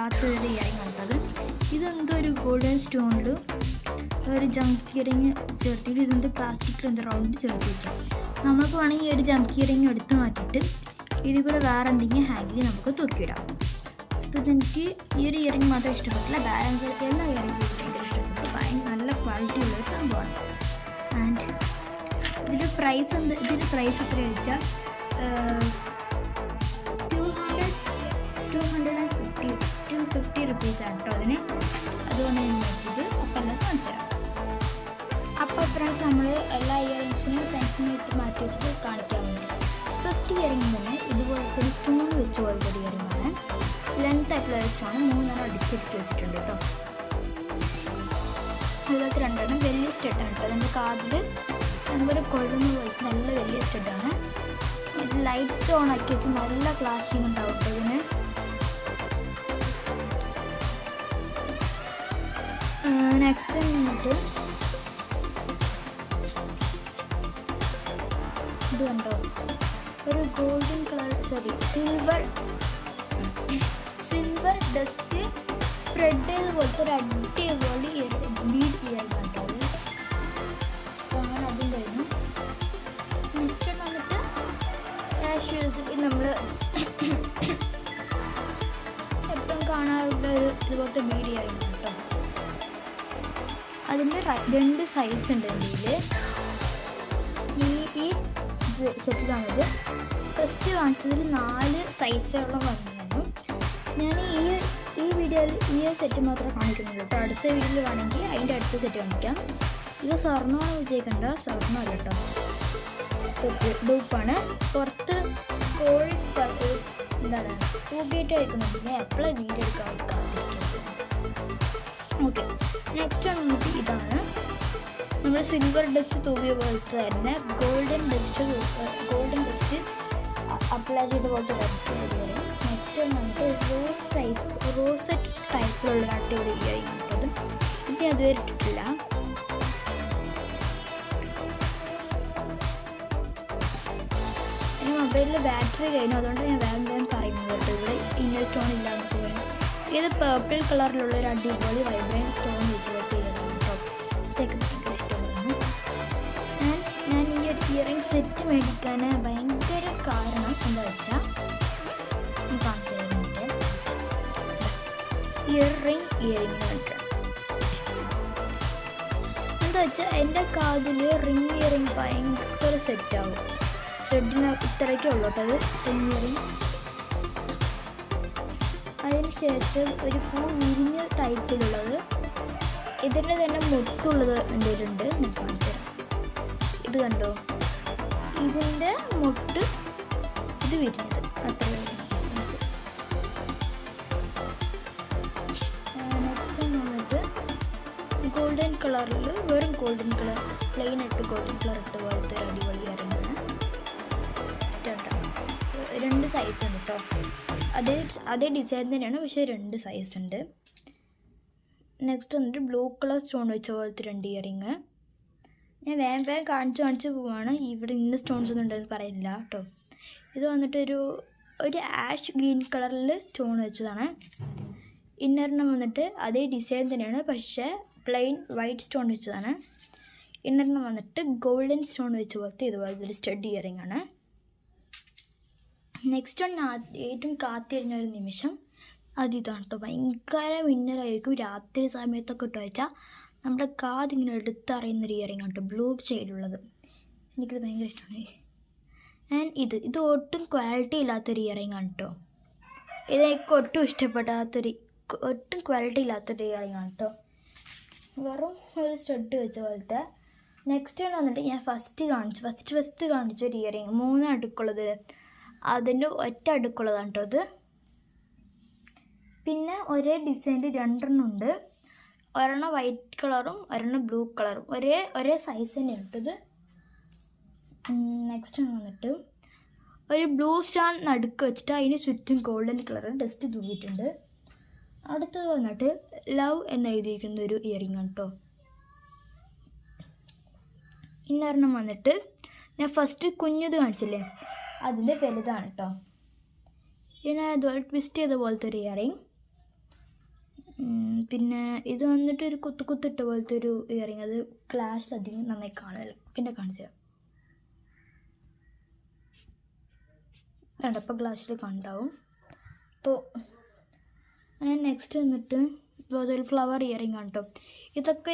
ഇടാത്തൊരു earring ആണത്. ഇതെന്തോ ഒരു ഗോൾഡൻ സ്റ്റോണിൽ ഒരു ജംപ് ഇയറിംഗ് ചേർത്തിട്ട് ഇതെന്തോ പ്ലാസ്റ്റിക്കിൽ എന്തോ റൗണ്ട് ചേർത്ത് വയ്ക്കാം. നമുക്ക് വേണമെങ്കിൽ ഈ ഒരു ജംപ് ഇയറിംഗ് എടുത്ത് മാറ്റിയിട്ട് ഇതിൽ കൂടെ വേറെ എന്തെങ്കിലും ഹാങ്ങിൽ നമുക്ക് തൂക്കിയിടാം. അപ്പോൾ ഇതെനിക്ക് ഈ ഒരു ഇയറിംഗ് മാത്രം ഇഷ്ടപ്പെട്ടില്ല, ബാലൻസ് എല്ലാ ഇയറിംഗ്സും ഭയങ്കര ഇഷ്ടപ്പെട്ടു. നല്ല ക്വാളിറ്റി ഉള്ളൊരു സംഭവമാണ്. ആൻഡ് ഇതിൻ്റെ പ്രൈസ് എത്ര ചോദിച്ചാൽ 250 റുപ്പീസാണ് കേട്ടോ അതിന്. അതുകൊണ്ട് ഞാൻ നോക്കിയത് അപ്പോൾ എല്ലാം കാണിച്ചു തരാം. അപ്പോൾ ഫ്രണ്ട്സ് നമ്മൾ എല്ലാ ഇയറിങ്സിനും പെൻസിനായിട്ട് മാറ്റി വെച്ചിട്ട് കാണിക്കാൻ വേണ്ടി ഫസ്റ്റ് ഇയറിംഗ് തന്നെ ഇതുപോലത്തെ ഒരു സ്റ്റോൺ വെച്ച് പോലത്തെ ഒരു ഇയറിംഗാണ്. ലെങ്ത് ആയിട്ടുള്ള ഒരു സ്റ്റോൺ 3 അടിച്ചിട്ട് വെച്ചിട്ടുണ്ട് കേട്ടോ. അതുപോലത്തെ 2 വലിയ സ്റ്റെഡാണ് കേട്ടോ. അതിൻ്റെ കാതിൽ നമുക്കൊരു കൊഴുന്ന പോലത്തെ നല്ല വലിയ സ്റ്റെഡാണ്. ഇത് ലൈറ്റ് ഓൺ ആക്കി വെച്ച് നല്ല ക്ലാഷിങ് ഉണ്ടാവും കേട്ടോ ഇതിന്. നെക്സ്റ്റ് വന്നിട്ട് ഇത് കണ്ടോ, ഒരു golden colour silver dust spread ചെയ്ത് പോലത്തെ ഒരു അടിപൊളി ബീഡ് ചെയ്യാൻ കേട്ടോ അത്. അപ്പോൾ അങ്ങനെ അതും കഴിഞ്ഞു. നെക്സ്റ്റ് വന്നിട്ട് യൂസ്വലി നമ്മൾ എപ്പോഴും കാണാറുള്ള ഒരു ഇതുപോലത്തെ ബീഡ് ചെയ്യാൻ കേട്ടോ. അതിൻ്റെ 2 സൈസ് ഉണ്ട് എൻ്റെ ഈ സെറ്റിലാണിത്. ഫസ്റ്റ് കാണിച്ചതിൽ 4 സൈസുകളും വന്നിരുന്നു. ഞാൻ ഈ വീഡിയോയിൽ ഈ സെറ്റ് മാത്രമേ കാണിക്കുന്നുള്ളൂ കേട്ടോ. അടുത്ത വീഡിയോയിൽ വേണമെങ്കിൽ അതിൻ്റെ അടുത്ത സെറ്റ് കാണിക്കാം. ഇത് സ്വർണ്ണമാണ് വിജയിക്കേണ്ട, സ്വർണ്ണമല്ല കേട്ടോ, ഡൂപ്പാണ്. പുറത്ത് കോഴി എന്താണ് തൂക്കിയിട്ട് വയ്ക്കുന്നുണ്ടെങ്കിൽ എപ്പോഴും വീഡിയോ എടുക്കാൻ കാത്തിരിക്കുന്നത്. ഓക്കെ, നെക്സ്റ്റ് വന്നിട്ട് ഇതാണ് നമ്മൾ സിൽവർ ഡസ്റ്റ് തൂവിയ പോലത്തെ തന്നെ ഗോൾഡൻ ഡസ്റ്റ് അപ്ലൈ ചെയ്ത പോലത്തെ ഡസ്റ്റ്. നെക്സ്റ്റ് നമുക്ക് റോസറ്റ് ടൈപ്പിലുള്ള അടിപൊളി ഇയറിംഗ് ആണത്. ഇത് ഞാൻ അതുവരെ ഇട്ടിട്ടില്ല. എൻ്റെ മൊബൈലിൽ ബാറ്ററി കഴിഞ്ഞു, അതുകൊണ്ട് ഞാൻ വേഗം പറയുന്നത് കേട്ടോ. ഇവിടെ ഇന്നർ സ്റ്റോൺ ഇല്ലാന്ന് തോന്നുന്നു. ഇത് പേർപ്പിൾ കളറിലുള്ള ഒരു അടിപൊളി വൈബ്രൻറ്റ് സ്റ്റോൺ വെച്ചിട്ട് ഇയറിംഗ് കേട്ടോ. ഇതൊക്കെ ഭയങ്കര ഇഷ്ടമാണ്. ഞാൻ ഈ ഒരു ഇയറിംഗ് സെറ്റ് മേടിക്കാൻ ഭയങ്കര കാരണം എന്താ വെച്ചാൽ ഞാൻ കാണിച്ചു തരുന്നുണ്ട്. ഇയറിംഗ് മേടിക്കണം എന്താ വെച്ചാൽ എൻ്റെ കാതിൽ റിംഗ് ഇയറിംഗ് ഭയങ്കര സെറ്റാവും. ത്രെഡിന് ഇത്രയൊക്കെ ഉള്ളൂ കേട്ടോ അത് റിംഗ് ഇയറിംഗ്. അതിന് ശേഷം ഒരു പൂ വിരിഞ്ഞ ടൈപ്പിലുള്ളത്, ഇതിൻ്റെ തന്നെ മുട്ടുള്ളത് എൻ്റെ ഉണ്ട്. ഞാൻ കാണിച്ചു തരാം. ഇത് കണ്ടോ, ഇതിൻ്റെ മുട്ട് ഇത് വിരിഞ്ഞത് അത്ര. നെക്സ്റ്റ് വന്നിട്ട് ഗോൾഡൻ കളറിൽ വെറും ഗോൾഡൻ കളർ പ്ലെയിൻ ആയിട്ട് ഗോൾഡൻ കളർ ഇട്ട് പോലത്തെ ഒരു അടിപൊളി ഇയറിംഗാണ്. 2 സൈസ് ഉണ്ട് കേട്ടോ. അതേ ഡിസൈൻ തന്നെയാണ്, പക്ഷേ 2 സൈസ് ഉണ്ട്. നെക്സ്റ്റ് വന്നിട്ട് ബ്ലൂ കളർ സ്റ്റോൺ വെച്ച പോലത്തെ 2 ഇയറിംഗ്. ഞാൻ വേഗം കാണിച്ച് പോവാണ്. ഇവിടെ ഇന്ന സ്റ്റോൺസ് ഒന്നും ഉണ്ടെന്ന് പറയുന്നില്ല കേട്ടോ. ഇത് വന്നിട്ട് ഒരു ആഷ് ഗ്രീൻ കളറിൽ സ്റ്റോൺ വെച്ചതാണ്. ഇന്നറിന് വന്നിട്ട് അതേ ഡിസൈൻ തന്നെയാണ്, പക്ഷേ പ്ലെയിൻ വൈറ്റ് സ്റ്റോൺ വെച്ചതാണ്. ഇന്നറിന് വന്നിട്ട് ഗോൾഡൻ സ്റ്റോൺ വെച്ച പോലത്തെ ഇതുപോലത്തെ ഒരു സ്റ്റഡ് ഇയറിംഗ് ആണ്. നെക്സ്റ്റ് ഏറ്റവും കാത്തിരിഞ്ഞൊരു നിമിഷം അതിതാണ് കേട്ടോ. ഭയങ്കര മിന്നലായിരിക്കും രാത്രി സമയത്തൊക്കെ ഇട്ട് വെച്ചാൽ നമ്മുടെ കാതിങ്ങനെ എടുത്തറിയുന്നൊരു ഇയറിംഗ് ആണ് കേട്ടോ. ബ്ലൂ ഷെയ്ഡുള്ളത് എനിക്കിത് ഭയങ്കര ഇഷ്ടമാണ്. ആൻഡ് ഇത് ഒട്ടും ക്വാളിറ്റി ഇല്ലാത്തൊരു ഇയറിംഗ് ആണ് കേട്ടോ. ഇതെനിക്ക് ഒട്ടും ഒട്ടും ക്വാളിറ്റി ഇല്ലാത്തൊരു ഇയറിംഗ് ആണ് കേട്ടോ. വെറും ഒരു സ്റ്റഡ് വെച്ച പോലത്തെ. നെക്സ്റ്റ് വന്നിട്ട് ഞാൻ ഫസ്റ്റ് കാണിച്ച ഒരു ഇയറിംഗ് 3 അടുക്കുള്ളത്, അതിൻ്റെ ഒറ്റ അടുക്കുള്ളതാണ് കേട്ടോ അത്. പിന്നെ ഒരേ ഡിസൈനിൽ 2 ഉണ്ട്. ഒരെണ്ണം വൈറ്റ് കളറും ഒരെണ്ണം ബ്ലൂ കളറും ഒരേ സൈസ് തന്നെയാണ് കേട്ടത്. നെക്സ്റ്റ് വന്നിട്ട് ഒരു ബ്ലൂ സ്റ്റാർ നടുക്ക് വെച്ചിട്ട് അതിന് ചുറ്റും ഗോൾഡൻ കളർ ഡസ്റ്റ് തൂക്കിയിട്ടുണ്ട്. അടുത്തത് വന്നിട്ട് ലവ് എന്നെഴുതിയിരിക്കുന്ന ഒരു ഇയറിംഗ് ആണ് കേട്ടോ. ഇന്നൊരെണ്ണം വന്നിട്ട് ഞാൻ ഫസ്റ്റ് കുഞ്ഞത് കാണിച്ചില്ലേ, അതിൻ്റെ വലുതാണ് കേട്ടോ. പിന്നെ അതുപോലെ ട്വിസ്റ്റ് ചെയ്ത പോലത്തെ ഒരു ഇയറിംഗ്. പിന്നെ ഇത് വന്നിട്ട് ഒരു കുത്തിട്ട പോലത്തെ ഒരു ഇയറിങ്. അത് ക്ലാഷിലധികം നന്നായി കാണുമല്ലോ. പിന്നെ കാണിച്ചു തരാം. ഇപ്പോൾ ഗ്ലാസ്സിൽ കണ്ടാവും. അപ്പോൾ നെക്സ്റ്റ് വന്നിട്ട് ഒരു ഫ്ലവർ ഇയറിങ് ആണ് കേട്ടോ. ഇതൊക്കെ